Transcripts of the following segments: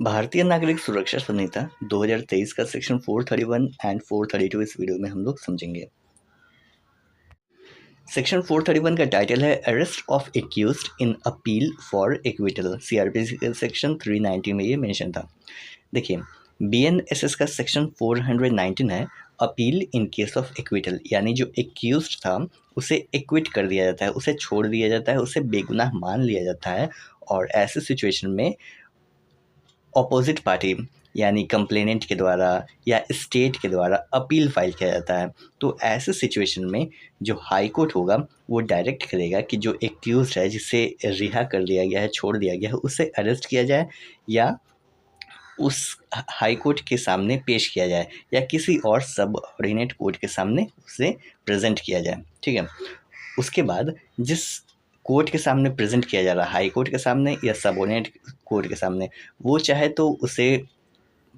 भारतीय नागरिक सुरक्षा संहिता 2023 का सेक्शन 431 एंड 432 इस वीडियो में हम लोग समझेंगे। सेक्शन 431 का टाइटल है arrest of accused in appeal for acquittal. CrPC के सेक्शन 390 में ये मेंशन था। देखिए, बीएनएसएस का सेक्शन 419 है appeal in case of acquittal, यानी जो एक्यूज्ड था उसे एक्विट कर दिया जाता है, उसे छोड़ दिया जाता है, उसे बेगुनाह मान लिया जाता है और ऐसे सिचुएशन में ऑपोजिट पार्टी यानी कंप्लेनेंट के द्वारा या स्टेट के द्वारा अपील फाइल किया जाता है। तो ऐसे सिचुएशन में जो हाई कोर्ट होगा वो डायरेक्ट करेगा कि जो एक्यूज्ड है, जिसे रिहा कर दिया गया है, छोड़ दिया गया है, उसे अरेस्ट किया जाए या उस हाई कोर्ट के सामने पेश किया जाए या किसी और सब ऑर्डिनेट कोर्ट के सामने उसे प्रेजेंट किया जाए। ठीक है, उसके बाद जिस कोर्ट के सामने प्रेजेंट किया जा रहा है, हाई कोर्ट के सामने या सबऑर्डिनेट कोर्ट के सामने, वो चाहे तो उसे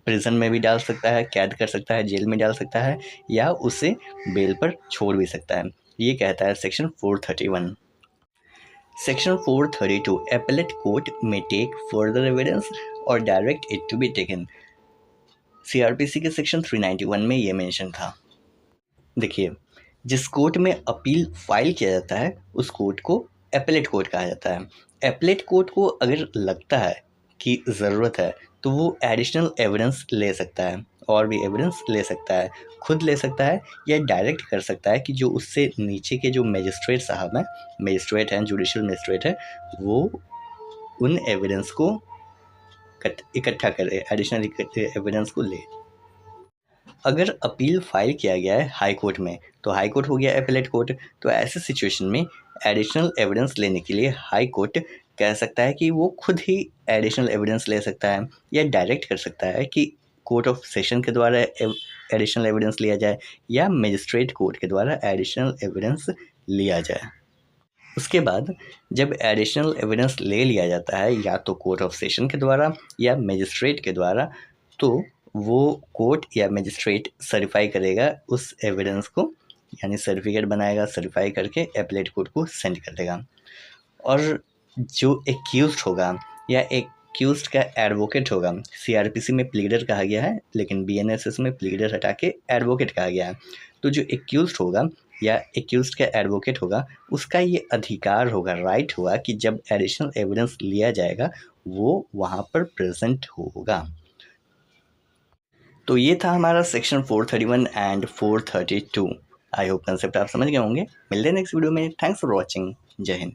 प्रिजन में भी डाल सकता है, कैद कर सकता है, जेल में डाल सकता है या उसे बेल पर छोड़ भी सकता है। ये कहता है सेक्शन 431। सेक्शन 432 एपेलेट कोर्ट में टेक फर्दर एविडेंस और direct it to be taken. CrPC के सेक्शन 391 में ये मेंशन था। देखिए, जिस कोर्ट में अपील फाइल किया जाता है उस कोर्ट को एपेलेट कोर्ट कहा जाता है। एपेलेट कोर्ट को अगर लगता है कि ज़रूरत है तो वो एडिशनल एविडेंस ले सकता है, और भी एविडेंस ले सकता है, खुद ले सकता है या डायरेक्ट कर सकता है कि जो उससे नीचे के जो मजिस्ट्रेट साहब हैं, मजिस्ट्रेट हैं, जुडिशल मजिस्ट्रेट है, वो उन एविडेंस को इकट्ठा करे, एडिशनल एविडेंस को ले। अगर अपील फाइल किया गया है हाई कोर्ट में तो हाई कोर्ट हो गया एपेलेट कोर्ट। तो ऐसे सिचुएशन में एडिशनल एविडेंस लेने के लिए हाई कोर्ट कह सकता है कि वो खुद ही एडिशनल एविडेंस ले सकता है या डायरेक्ट कर सकता है कि कोर्ट ऑफ सेशन के द्वारा एडिशनल एविडेंस लिया जाए या मजिस्ट्रेट कोर्ट के द्वारा एडिशनल एविडेंस लिया जाए। उसके बाद जब एडिशनल एविडेंस ले लिया जाता है या तो कोर्ट ऑफ सेशन के द्वारा या मजिस्ट्रेट के द्वारा, तो वो कोर्ट या मजिस्ट्रेट सर्टिफाई करेगा उस एविडेंस को, यानी सर्टिफिकेट बनाएगा, सर्टिफाई करके एपेलेट कोर्ट को सेंड कर देगा। और जो एक्यूज्ड होगा या एक्यूज्ड का एडवोकेट होगा, सीआरपीसी में प्लीडर कहा गया है लेकिन बीएनएसएस में प्लीडर हटा के एडवोकेट कहा गया है। तो जो एक्यूज्ड होगा या एक्यूज्ड का एडवोकेट होगा उसका ये अधिकार होगा, राइट होगा कि जब एडिशनल एविडेंस लिया जाएगा वो वहाँ पर प्रेजेंट होगा। तो ये था हमारा section 431 and 432। I hope concept आप समझ गए होंगे। मिलते हैं नेक्स्ट वीडियो में। Thanks for watching. जय हिंद।